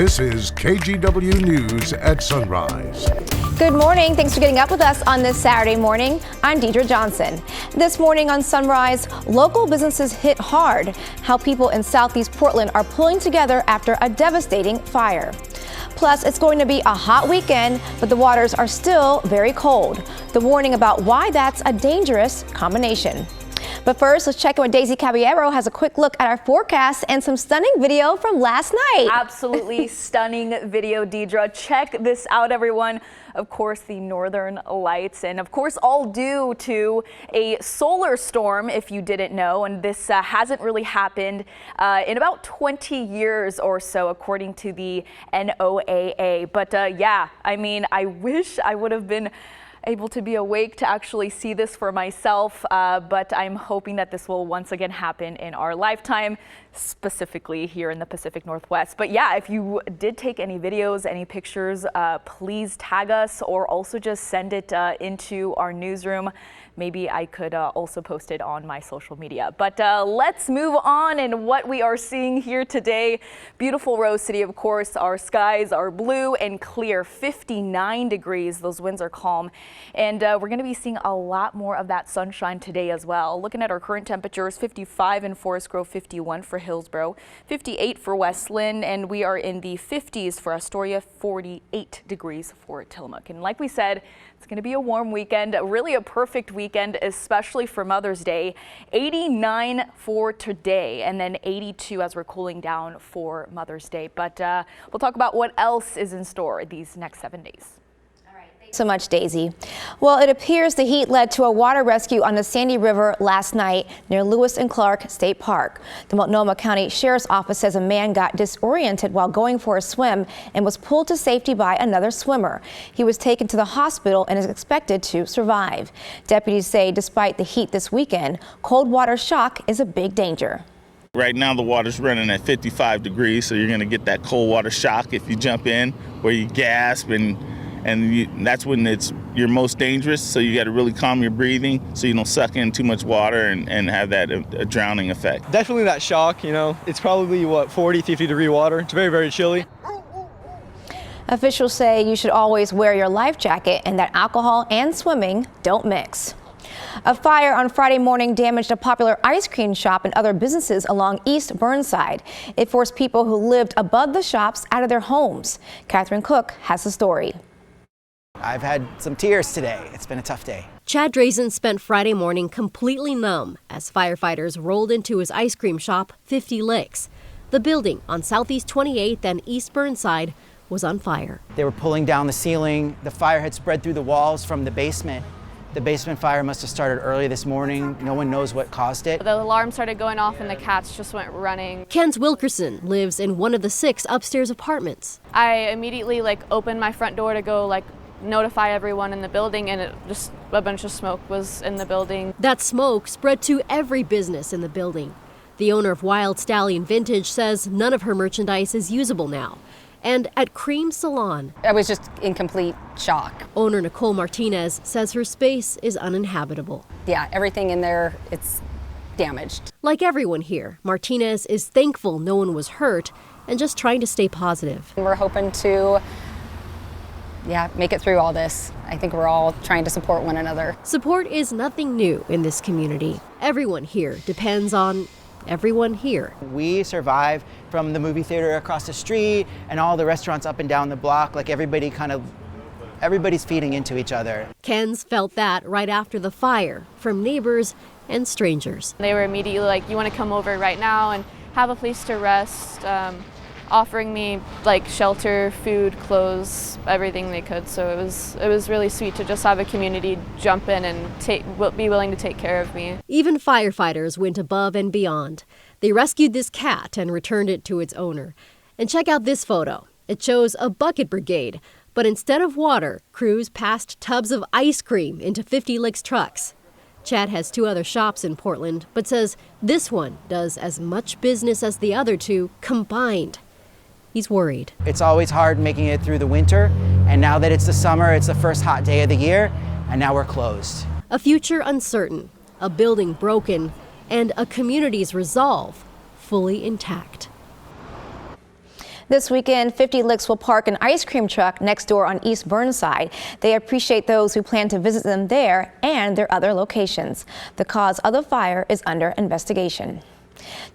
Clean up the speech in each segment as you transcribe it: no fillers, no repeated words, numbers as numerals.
This is KGW News at Sunrise. Good morning. Thanks for getting up with us on this Saturday morning. I'm Deidre Johnson. This morning on Sunrise, local businesses hit hard. How people in Southeast Portland are pulling together after a devastating fire. Plus, it's going to be a hot weekend, but the waters are still very cold. The warning about why that's a dangerous combination. But first, let's check in with Daisy Caballero has a quick look at our forecast and some stunning video from last night. Absolutely stunning video, Deidre. Check this out, everyone. Of course, the northern lights, and of course, all due to a solar storm, if you didn't know. And this hasn't really happened in about 20 years or so, according to the NOAA. But yeah, I mean, I wish I would have been able to be awake to actually see this for myself, but I'm hoping that this will once again happen in our lifetime, specifically here in the Pacific Northwest. But yeah, if you did take any videos, any pictures, please tag us or also just send it into our newsroom. Maybe I could also post it on my social media. But let's move on in what we are seeing here today. Beautiful Rose City, of course. Our skies are blue and clear, 59 degrees. Those winds are calm. And we're going to be seeing a lot more of that sunshine today as well. Looking at our current temperatures, 55 in Forest Grove, 51 for Hillsborough, 58 for Westland, and we are in the 50s for Astoria, 48 degrees for Tillamook. And like we said, it's going to be a warm weekend, really a perfect weekend, especially for Mother's Day. 89 for today, and then 82 as we're cooling down for Mother's Day. But we'll talk about what else is in store these next 7 days. So much, Daisy. Well, it appears the heat led to a water rescue on the Sandy River last night near Lewis and Clark State Park. The Multnomah County Sheriff's Office says a man got disoriented while going for a swim and was pulled to safety by another swimmer. He was taken to the hospital and is expected to survive. Deputies say despite the heat this weekend, cold water shock is a big danger. Right now the water's running at 55 degrees, so you're going to get that cold water shock if you jump in, where you gasp and that's when you're most dangerous. So you got to really calm your breathing so you don't suck in too much water and have that a drowning effect. Definitely that shock, you know. It's probably 40, 50 degree water. It's very, very chilly. Officials say you should always wear your life jacket and that alcohol and swimming don't mix. A fire on Friday morning damaged a popular ice cream shop and other businesses along East Burnside. It forced people who lived above the shops out of their homes. Catherine Cook has the story. I've had some tears today. It's been a tough day. Chad Drazen spent Friday morning completely numb as firefighters rolled into his ice cream shop, 50 Licks. The building on Southeast 28th and East Burnside was on fire. They were pulling down the ceiling. The fire had spread through the walls from the basement. The basement fire must have started early this morning. No one knows what caused it. The alarm started going off and the cats just went running. Ken's Wilkerson lives in one of the 6 upstairs apartments. I immediately opened my front door to go notify everyone in the building, and a bunch of smoke was in the building. That smoke spread to every business in the building. The owner of Wild Stallion Vintage says none of her merchandise is usable now. And at Cream Salon, I was just in complete shock. Owner Nicole Martinez says her space is uninhabitable. Yeah, everything in there, it's damaged. Like everyone here, Martinez is thankful no one was hurt and just trying to stay positive. We're hoping to make it through all this. I think we're all trying to support one another. Support is nothing new in this community. Everyone here depends on everyone here. We survive from the movie theater across the street and all the restaurants up and down the block. Everybody's feeding into each other. Ken's felt that right after the fire from neighbors and strangers. They were immediately like, you want to come over right now and have a place to rest, offering me shelter, food, clothes, everything they could. So it was really sweet to just have a community jump in and be willing to take care of me. Even firefighters went above and beyond. They rescued this cat and returned it to its owner. And check out this photo. It shows a bucket brigade, but instead of water, crews passed tubs of ice cream into 50 Licks trucks. Chad has 2 other shops in Portland, but says this one does as much business as the other 2 combined. He's worried. It's always hard making it through the winter, and now that it's the summer, it's the first hot day of the year, and now we're closed. A future uncertain, a building broken, and a community's resolve fully intact. This weekend, 50 Licks will park an ice cream truck next door on East Burnside. They appreciate those who plan to visit them there and their other locations. The cause of the fire is under investigation.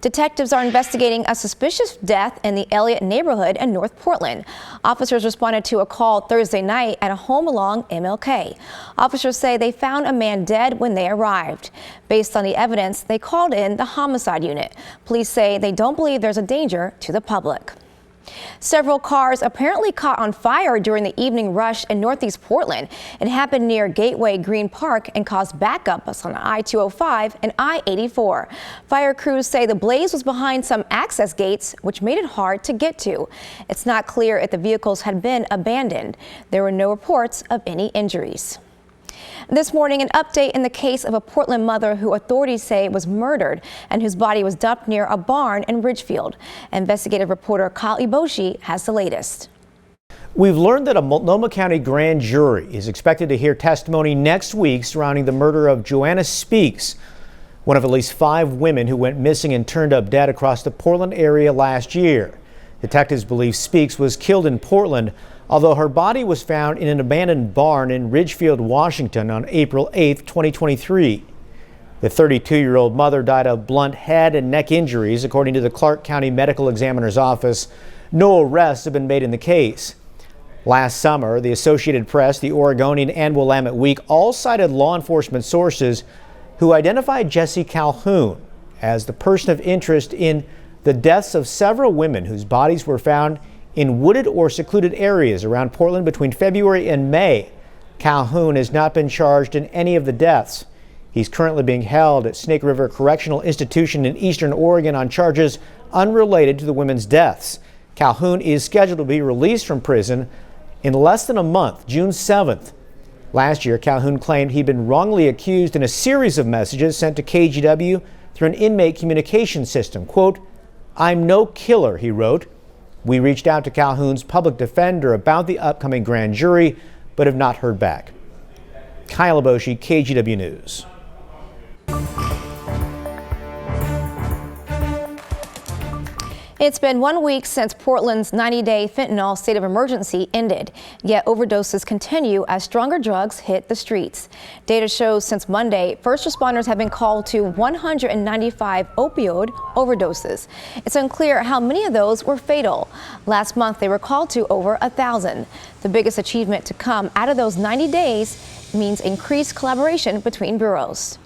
Detectives are investigating a suspicious death in the Elliott neighborhood in North Portland. Officers responded to a call Thursday night at a home along MLK. Officers say they found a man dead when they arrived. Based on the evidence, they called in the homicide unit. Police say they don't believe there's a danger to the public. Several cars apparently caught on fire during the evening rush in Northeast Portland. It happened near Gateway Green Park and caused backups on I-205 and I-84. Fire crews say the blaze was behind some access gates, which made it hard to get to. It's not clear if the vehicles had been abandoned. There were no reports of any injuries. This morning, an update in the case of a Portland mother who authorities say was murdered and whose body was dumped near a barn in Ridgefield. Investigative reporter Kyle Iboshi has the latest. We've learned that a Multnomah County grand jury is expected to hear testimony next week surrounding the murder of Joanna Speaks, one of at least 5 women who went missing and turned up dead across the Portland area last year. Detectives believe Speaks was killed in Portland, although her body was found in an abandoned barn in Ridgefield, Washington on April 8, 2023. The 32-year-old mother died of blunt head and neck injuries, according to the Clark County Medical Examiner's Office. No arrests have been made in the case. Last summer, the Associated Press, the Oregonian, and Willamette Week all cited law enforcement sources who identified Jessie Calhoun as the person of interest in the deaths of several women whose bodies were found in wooded or secluded areas around Portland between February and May. Calhoun has not been charged in any of the deaths. He's currently being held at Snake River Correctional Institution in Eastern Oregon on charges unrelated to the women's deaths. Calhoun is scheduled to be released from prison in less than a month, June 7th. Last year, Calhoun claimed he'd been wrongly accused in a series of messages sent to KGW through an inmate communication system. Quote, "I'm no killer," he wrote. We reached out to Calhoun's public defender about the upcoming grand jury, but have not heard back. Kyle Iboshi, KGW News. It's been 1 week since Portland's 90-day fentanyl state of emergency ended, yet overdoses continue as stronger drugs hit the streets. Data shows since Monday, first responders have been called to 195 opioid overdoses. It's unclear how many of those were fatal. Last month, they were called to over 1,000. The biggest achievement to come out of those 90 days means increased collaboration between bureaus.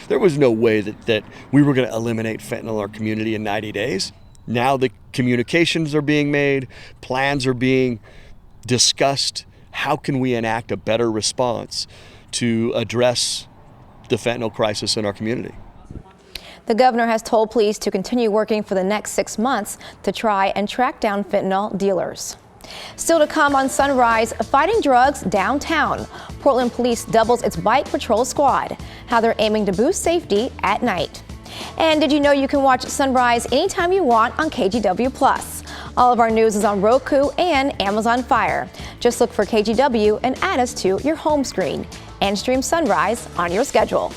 There was no way that we were going to eliminate fentanyl in our community in 90 days. Now the communications are being made, plans are being discussed. How can we enact a better response to address the fentanyl crisis in our community? The governor has told police to continue working for the next 6 months to try and track down fentanyl dealers. Still to come on Sunrise, fighting drugs downtown. Portland Police doubles its bike patrol squad. How they're aiming to boost safety at night. And did you know you can watch Sunrise anytime you want on KGW+. All of our news is on Roku and Amazon Fire. Just look for KGW and add us to your home screen and stream Sunrise on your schedule.